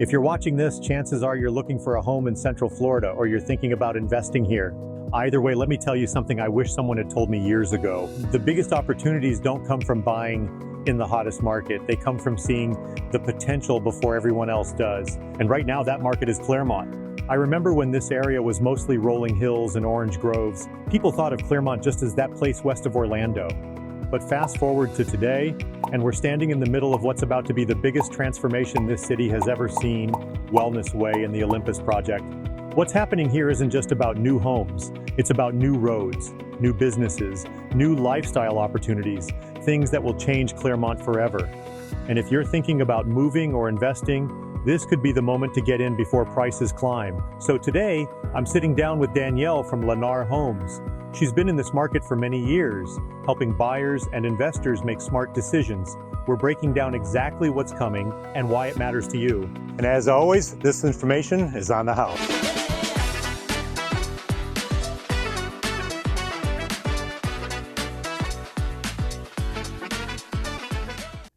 If you're watching this, chances are you're looking for a home in Central Florida or you're thinking about investing here. Either way, let me tell you something I wish someone had told me years ago. The biggest opportunities don't come from buying in the hottest market. They come from seeing the potential before everyone else does. And right now that market is Clermont. I remember when this area was mostly rolling hills and orange groves, people thought of Clermont just as that place west of Orlando. But fast forward to today, and we're standing in the middle of what's about to be the biggest transformation this city has ever seen, Wellness Way and the Olympus Project. What's happening here isn't just about new homes, it's about new roads, new businesses, new lifestyle opportunities, things that will change Clermont forever. And if you're thinking about moving or investing, this could be the moment to get in before prices climb. So today, I'm sitting down with Danielle from Lennar Homes. She's been in this market for many years, helping buyers and investors make smart decisions. We're breaking down exactly what's coming and why it matters to you. And as always, this information is on the house.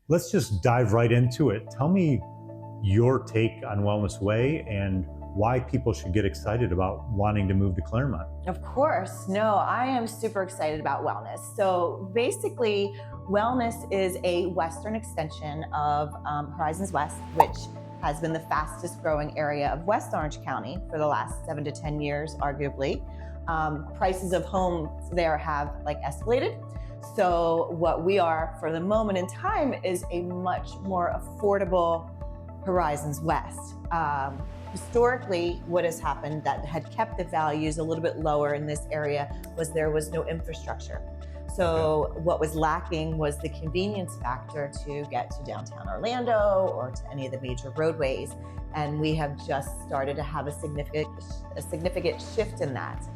Let's just dive right into it. Tell me your take on Wellness Way and why people should get excited about wanting to move to Clermont. Of course. No, I am super excited about Wellness. So basically, Wellness is a western extension of Horizons West, which has been the fastest growing area of West Orange County for the last 7 to 10 years, arguably. Prices of homes there have escalated. So what we are for the moment in time is a much more affordable Horizons West. Historically, what has happened that had kept the values a little bit lower in this area was there was no infrastructure. So what was lacking was the convenience factor to get to downtown Orlando or to any of the major roadways. And we have just started to have a significant shift in that.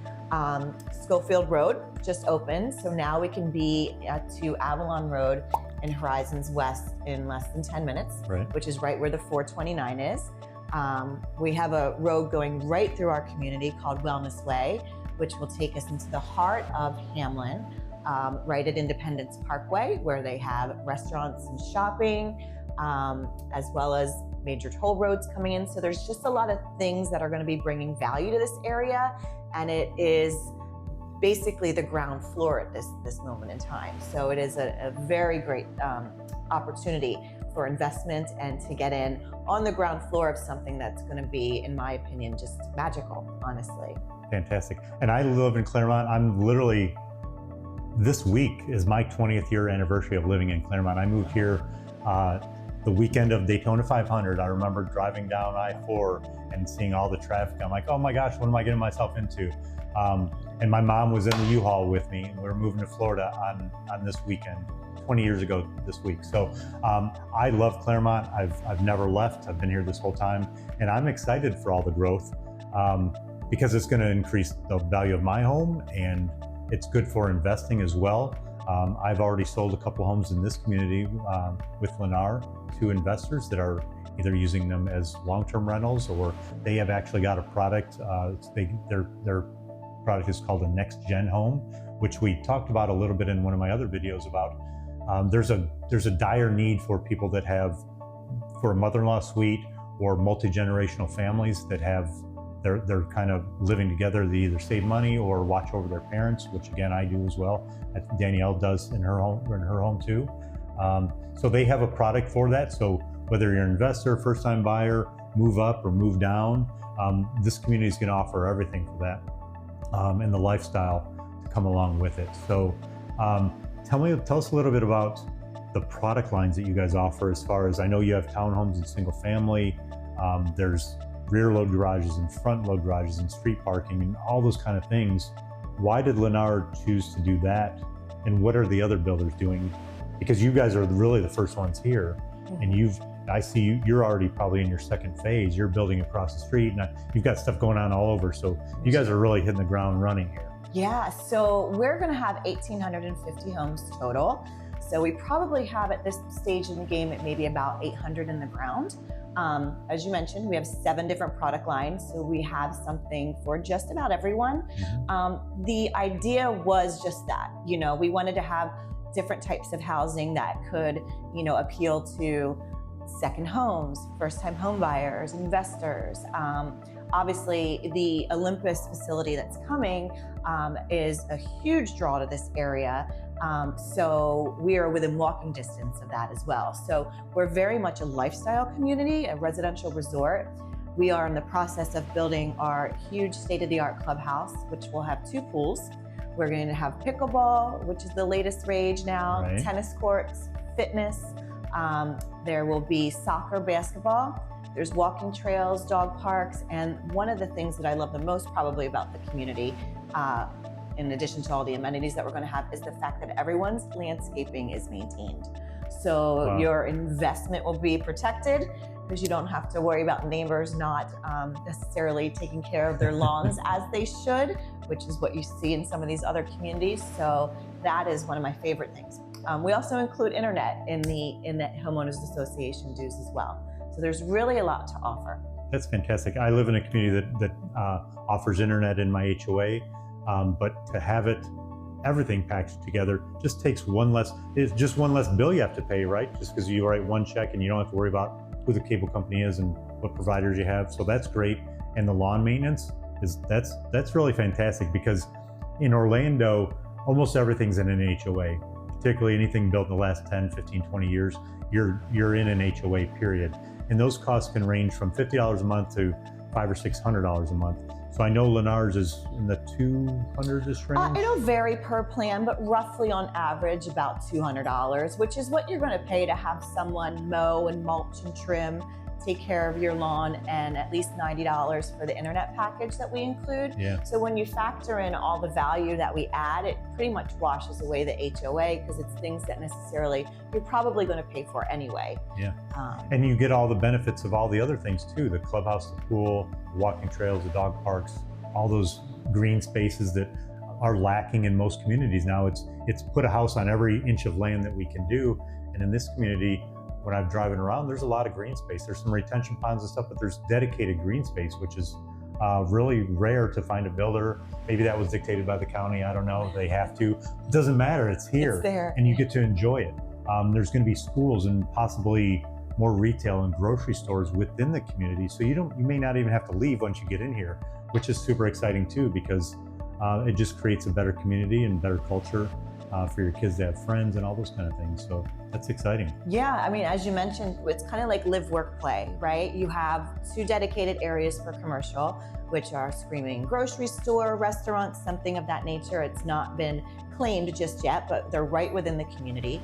Schofield Road just opened, so now we can be to Avalon Road in Horizons West in less than 10 minutes, right, which is right where the 429 is. We have a road going right through our community called Wellness Way, which will take us into the heart of Hamlin, right at Independence Parkway, where they have restaurants and shopping, as well as major toll roads coming in. So there's just a lot of things that are going to be bringing value to this area, and it is basically the ground floor at this moment in time. So it is a very great opportunity for investment and to get in on the ground floor of something that's going to be, in my opinion, just magical, honestly. Fantastic. And I live in Clermont. I'm literally, this week is my 20th year anniversary of living in Clermont. I moved here the weekend of Daytona 500. I remember driving down I-4 and seeing all the traffic. I'm like, oh my gosh, what am I getting myself into? And my mom was in the U-Haul with me. We were moving to Florida on this weekend, 20 years ago this week. So I love Clermont. I've never left. I've been here this whole time. And I'm excited for all the growth because it's going to increase the value of my home, and it's good for investing as well. I've already sold a couple homes in this community with Lennar to investors that are either using them as long-term rentals, or they have actually got a product. Their product is called a next-gen home, which we talked about a little bit in one of my other videos about. There's a dire need for people that have, for a mother-in-law suite or multi-generational families that have, they're kind of living together. They either save money or watch over their parents, which again I do as well. Danielle does in her home too. So they have a product for that. So whether you're an investor, first-time buyer, move up or move down, this community is going to offer everything for that, and the lifestyle to come along with it. So tell us a little bit about the product lines that you guys offer. As far as I know, you have townhomes and single family. There's rear load garages and front load garages and street parking and all those kind of things. Why did Lennar choose to do that? And what are the other builders doing? Because you guys are really the first ones here, and I see you're already probably in your second phase. You're building across the street, and you've got stuff going on all over. So you guys are really hitting the ground running here. Yeah, so we're going to have 1,850 homes total. So we probably have at this stage in the game at maybe about 800 in the ground. As you mentioned, we have 7 different product lines, so we have something for just about everyone. The idea was just that, we wanted to have different types of housing that could, appeal to second homes, first-time home buyers, investors. Obviously, the Olympus facility that's coming is a huge draw to this area. So we are within walking distance of that as well. So we're very much a lifestyle community, a residential resort. We are in the process of building our huge state-of-the-art clubhouse, which will have 2 pools. We're going to have pickleball, which is the latest rage now, Right. tennis courts, fitness. There will be soccer, basketball. There's walking trails, dog parks, and one of the things that I love the most probably about the community, in addition to all the amenities that we're going to have, is the fact that everyone's landscaping is maintained. So Wow. your investment will be protected because you don't have to worry about neighbors not necessarily taking care of their lawns as they should, which is what you see in some of these other communities. So that is one of my favorite things. We also include internet in the Homeowners Association dues as well. So there's really a lot to offer. That's fantastic. I live in a community that offers internet in my HOA, but to have everything packaged together just takes it's just one less bill you have to pay, right? Just because you write one check and you don't have to worry about who the cable company is and what providers you have. So that's great. And the lawn maintenance that's really fantastic, because in Orlando, almost everything's in an HOA, particularly anything built in the last 10, 15, 20 years, you're in an HOA period. And those costs can range from $50 a month to $500 or $600 a month. So I know Lennar's is in the 200-ish range. It'll vary per plan, but roughly on average about $200, which is what you're going to pay to have someone mow and mulch and trim, take care of your lawn, and at least $90 for the internet package that we include. Yeah. So when you factor in all the value that we add, it pretty much washes away the HOA because it's things that necessarily you're probably going to pay for anyway. Yeah. And you get all the benefits of all the other things too: the clubhouse, the pool, the walking trails, the dog parks, all those green spaces that are lacking in most communities now. It's put a house on every inch of land that we can do. And in this community, when I'm driving around, there's a lot of green space. There's some retention ponds and stuff, but there's dedicated green space, which is really rare to find a builder. Maybe that was dictated by the county. I don't know. They have to. It doesn't matter. It's here. It's there. And you get to enjoy it. There's going to be schools and possibly more retail and grocery stores within the community. So you may not even have to leave once you get in here, which is super exciting too, because it just creates a better community and better culture for your kids to have friends and all those kind of things. So that's exciting. Yeah, I mean, as you mentioned, it's kind of like live, work, play, right? You have 2 dedicated areas for commercial, which are screaming grocery store, restaurants, something of that nature. It's not been claimed just yet, but they're right within the community.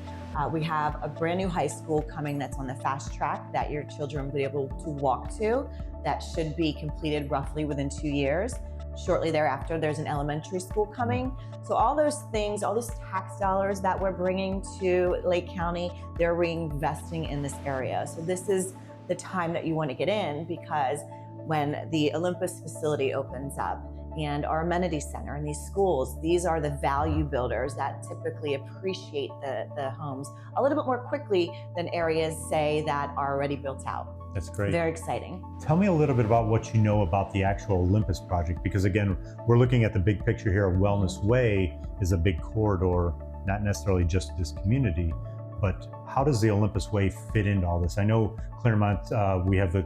We have a brand new high school coming that's on the fast track that your children will be able to walk to. That should be completed roughly within 2 years. Shortly thereafter, there's an elementary school coming. So all those things, all those tax dollars that we're bringing to Lake County, they're reinvesting in this area. So this is the time that you want to get in, because when the Olympus facility opens up and our amenity center and these schools, these are the value builders that typically appreciate the homes a little bit more quickly than areas, say, that are already built out. That's great. Very exciting. Tell me a little bit about what you know about the actual Olympus project, because again, we're looking at the big picture here. Wellness Way is a big corridor, not necessarily just this community, but how does the Olympus Way fit into all this? I know Clermont, we have the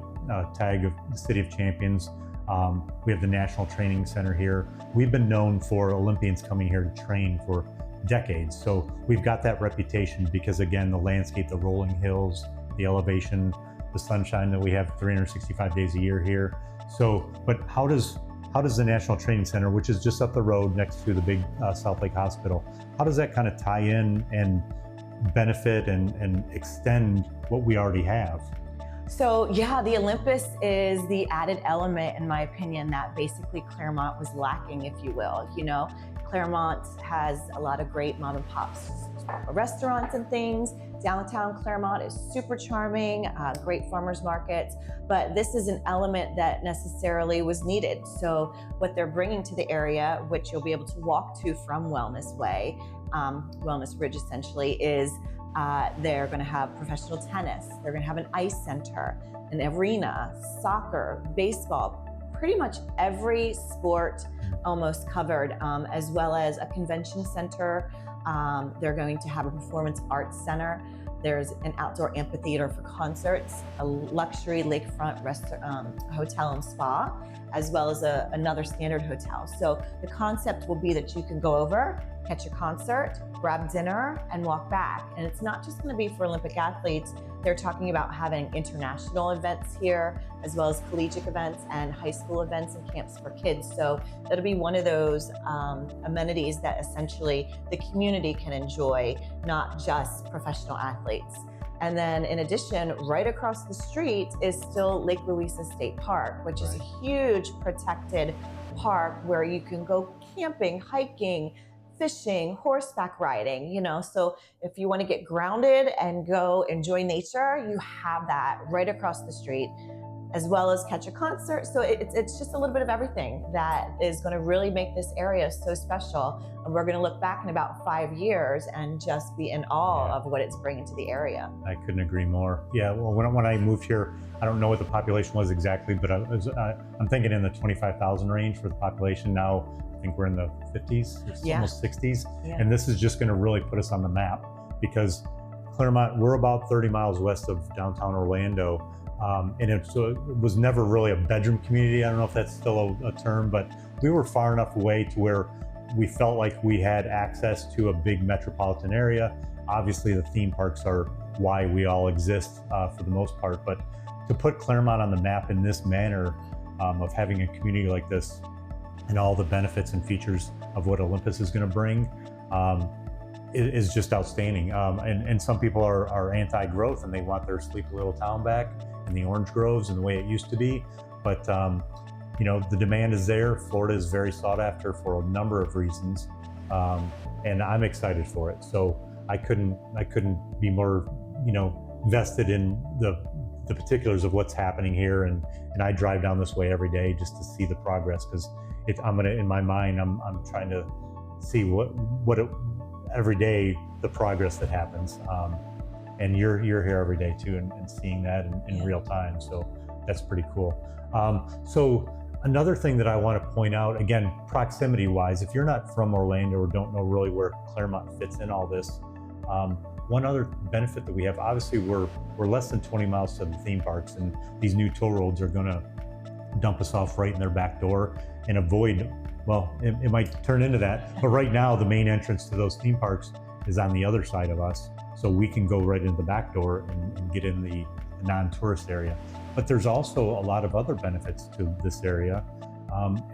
tag of the City of Champions. We have the National Training Center here. We've been known for Olympians coming here to train for decades. So we've got that reputation because, again, the landscape, the rolling hills, the elevation, the sunshine that we have 365 days a year here. So, but how does the National Training Center, which is just up the road next to the big South Lake Hospital, how does that kind of tie in and benefit and extend what we already have? So yeah, the Olympus is the added element, in my opinion, that basically Clermont was lacking, if you will. You know, Clermont has a lot of great mom and pops restaurants and things. Downtown Clermont is super charming, great farmers markets, but this is an element that necessarily was needed. So what they're bringing to the area, which you'll be able to walk to from Wellness Way, Wellness Ridge essentially, is they're going to have professional tennis, they're going to have an ice center, an arena, soccer, baseball, pretty much every sport almost covered, as well as a convention center. They're going to have a performance arts center. There's an outdoor amphitheater for concerts, a luxury lakefront hotel and spa, as well as another standard hotel. So the concept will be that you can go over, catch a concert, grab dinner, and walk back. And it's not just going to be for Olympic athletes. They're talking about having international events here, as well as collegiate events and high school events and camps for kids. So that'll be one of those amenities that essentially the community can enjoy, not just professional athletes. And then in addition, right across the street is still Lake Louisa State Park, which is a huge protected park where you can go camping, hiking, fishing, horseback riding, so if you want to get grounded and go enjoy nature, you have that right across the street, as well as catch a concert. So it's just a little bit of everything that is going to really make this area so special. And we're going to look back in about 5 years and just be in awe of what it's bringing to the area. I couldn't agree more. Yeah, well, when I moved here, I don't know what the population was exactly, but I'm thinking in the 25,000 range for the population. Now I think we're in the 50s, almost 60s. Yeah. And this is just going to really put us on the map, because Clermont, we're about 30 miles west of downtown Orlando. And it was never really a bedroom community. I don't know if that's still a term, but we were far enough away to where we felt like we had access to a big metropolitan area. Obviously, the theme parks are why we all exist for the most part, but to put Clermont on the map in this manner, of having a community like this and all the benefits and features of what Olympus is going to bring, is just outstanding. And some people are anti-growth and they want their sleepy little town back and the orange groves and the way it used to be. But the demand is there. Florida is very sought after for a number of reasons, and I'm excited for it. So I couldn't be more vested in the particulars of what's happening here. And I drive down this way every day just to see the progress, because in my mind, I'm trying to see every day the progress that happens. And you're here every day too, and seeing that in real time. So that's pretty cool. So another thing that I want to point out, again, proximity wise, if you're not from Orlando or don't know really where Clermont fits in all this, one other benefit that we have, obviously we're less than 20 miles to the theme parks, and these new toll roads are going to dump us off right in their back door and avoid, well, it might turn into that, but right now the main entrance to those theme parks is on the other side of us. So we can go right into the back door and get in the non-tourist area. But there's also a lot of other benefits to this area.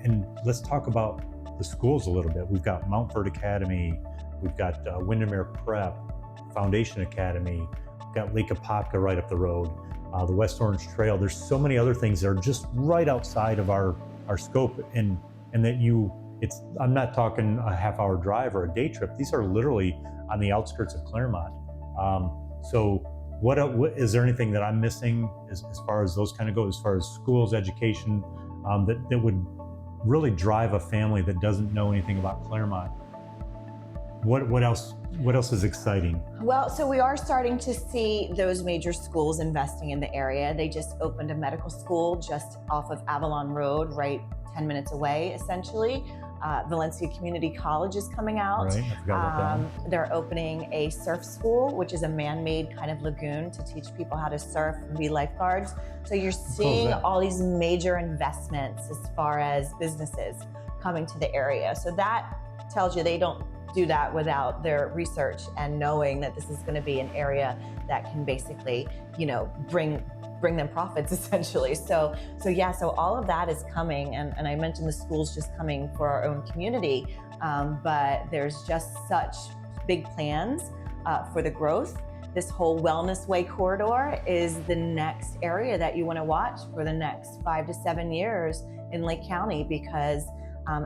And let's talk about the schools a little bit. We've got Mountford Academy, we've got Windermere Prep, Foundation Academy, we've got Lake Apopka right up the road, the West Orange Trail. There's so many other things that are just right outside of our scope, and that I'm not talking a half-hour drive or a day trip. These are literally on the outskirts of Clermont. So what is there anything that I'm missing as far as those kind of go, as far as schools, education, that would really drive a family that doesn't know anything about Clermont? What else is exciting? Well, so we are starting to see those major schools investing in the area. They just opened a medical school just off of Avalon Road, right 10 minutes away, essentially. Valencia Community College is coming out. Right, I forgot about that. They're opening a surf school, which is a man-made kind of lagoon to teach people how to surf and be lifeguards. So you're seeing all these major investments as far as businesses coming to the area. So that tells you they don't do that without their research and knowing that this is going to be an area that can basically, bring them profits essentially. So all of that is coming, and I mentioned the schools just coming for our own community, but there's just such big plans for the growth. This whole Wellness Way corridor is the next area that you want to watch for the next 5 to 7 years in Lake County, because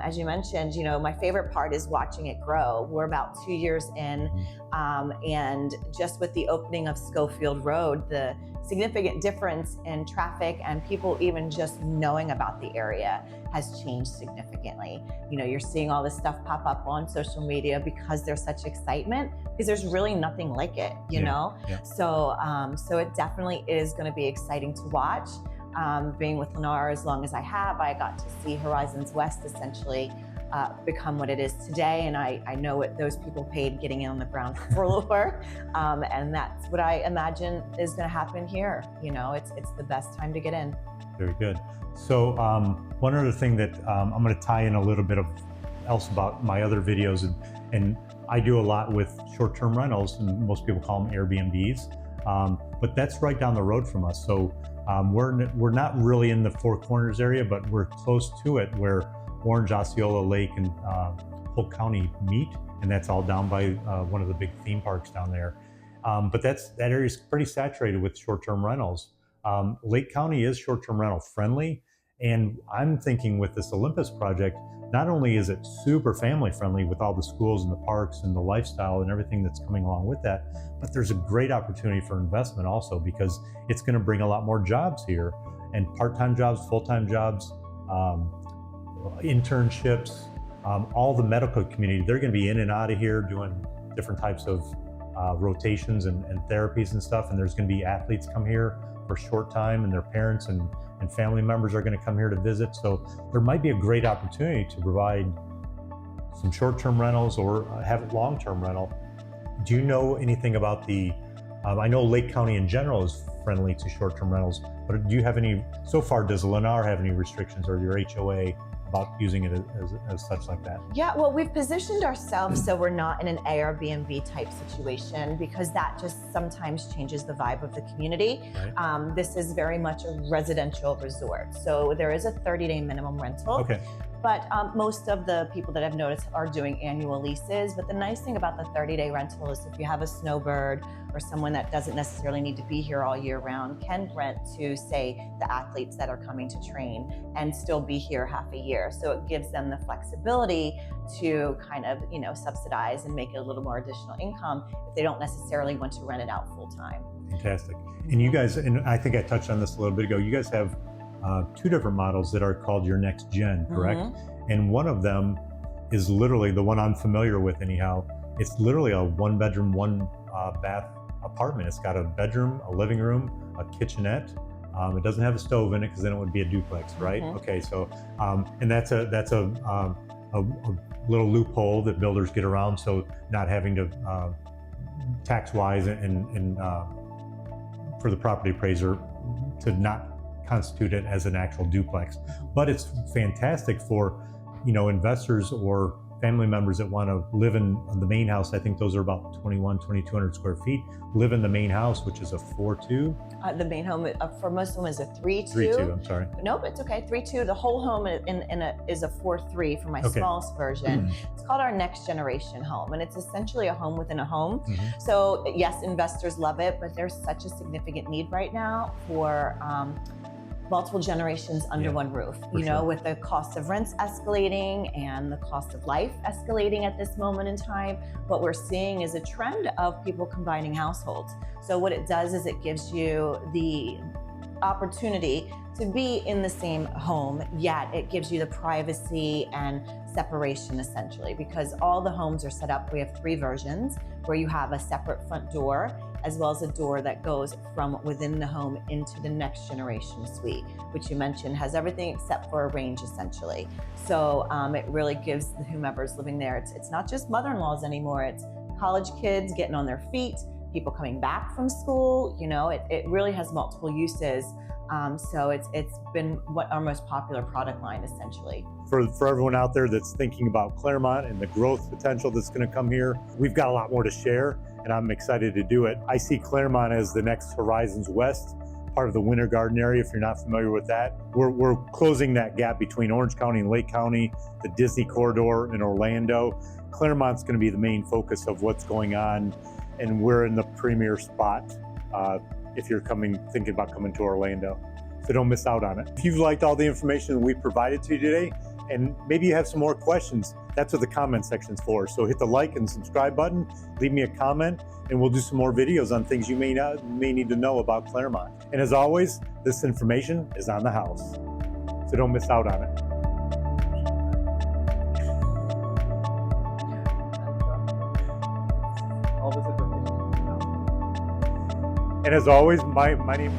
as you mentioned, my favorite part is watching it grow. We're about 2 years in, and just with the opening of Schofield Road, the significant difference in traffic and people even just knowing about the area has changed significantly. You're seeing all this stuff pop up on social media because there's such excitement, because there's really nothing like it, you know? Yeah. So it definitely is going to be exciting to watch. Being with Lennar as long as I have, I got to see Horizons West essentially become what it is today. And I know what those people paid getting in on the ground floor. And that's what I imagine is going to happen here. You know, it's the best time to get in. Very good. So one other thing that I'm going to tie in a little bit of else about my other videos, and I do a lot with short-term rentals, and most people call them Airbnbs, but that's right down the road from us. So we're not really in the Four Corners area, but we're close to it, where Orange, Osceola Lake, and Polk County meet, and that's all down by one of the big theme parks down there. But that area is pretty saturated with short-term rentals. Lake County is short-term rental friendly, and I'm thinking with this Olympus project, not only is it super family friendly with all the schools and the parks and the lifestyle and everything that's coming along with that, but there's a great opportunity for investment also, because it's going to bring a lot more jobs here, and part-time jobs, full-time jobs, internships, all the medical community. They're going to be in and out of here doing different types of rotations and therapies and stuff, and there's going to be athletes come here for a short time, and their parents and family members are going to come here to visit. So there might be a great opportunity to provide some short-term rentals or have long-term rental. Do you know anything about the, I know Lake County in general is friendly to short-term rentals, but do you have any, so far does Lennar have any restrictions, or your HOA, about using it as such like that? Yeah, well, we've positioned ourselves so we're not in an Airbnb type situation, because that just sometimes changes the vibe of the community. Right. This is very much a residential resort. So there is a 30-day minimum rental. Okay. But most of the people that I've noticed are doing annual leases. But the nice thing about the 30-day rental is if you have a snowbird or someone that doesn't necessarily need to be here all year round, can rent to, say, the athletes that are coming to train and still be here half a year. So it gives them the flexibility to kind of, you know, subsidize and make it a little more additional income if they don't necessarily want to rent it out full time. Fantastic. And you guys, and I think I touched on this a little bit ago, you guys have two different models that are called your next gen, correct? Mm-hmm. And one of them is literally the one I'm familiar with anyhow. It's literally a one bedroom, one bath apartment. It's got a bedroom, a living room, a kitchenette. It doesn't have a stove in it, because then it would be a duplex, right? Mm-hmm. Okay, so and that's a little loophole that builders get around, so not having to tax-wise and for the property appraiser to not constitute it as an actual duplex. But it's fantastic for, you know, investors or family members that want to live in the main house. I think those are about 2,200 square feet. Live in the main house, which is a 4.2. The main home for most of them is a 3.2. 3.2, I'm sorry. Nope, it's okay. 3.2. The whole home is a 4.3 for my smallest version. Mm-hmm. It's called our next generation home, and it's essentially a home within a home. Mm-hmm. So yes, investors love it, but there's such a significant need right now for multiple generations under one roof. You know, with the cost of rents escalating and the cost of life escalating at this moment in time, what we're seeing is a trend of people combining households. So what it does is it gives you the opportunity to be in the same home, yet it gives you the privacy and separation, essentially, because all the homes are set up. We have 3 versions where you have a separate front door, as well as a door that goes from within the home into the next generation suite, which you mentioned has everything except for a range, essentially. So it really gives the whomever's living there. It's not just mother-in-laws anymore. It's college kids getting on their feet, people coming back from school. You know, it really has multiple uses. So it's been what our most popular product line, essentially. For everyone out there that's thinking about Clermont and the growth potential that's going to come here, we've got a lot more to share, and I'm excited to do it. I see Clermont as the next Horizons West, part of the Winter Garden area, if you're not familiar with that. We're closing that gap between Orange County and Lake County, the Disney corridor in Orlando. Clermont's going to be the main focus of what's going on, and we're in the premier spot if you're thinking about coming to Orlando. So don't miss out on it. If you've liked all the information that we provided to you today, and maybe you have some more questions, that's what the comment section's for. So hit the like and subscribe button, leave me a comment, and we'll do some more videos on things you may need to know about Clermont. And as always, this information is on the house, so don't miss out on it. And as always, my name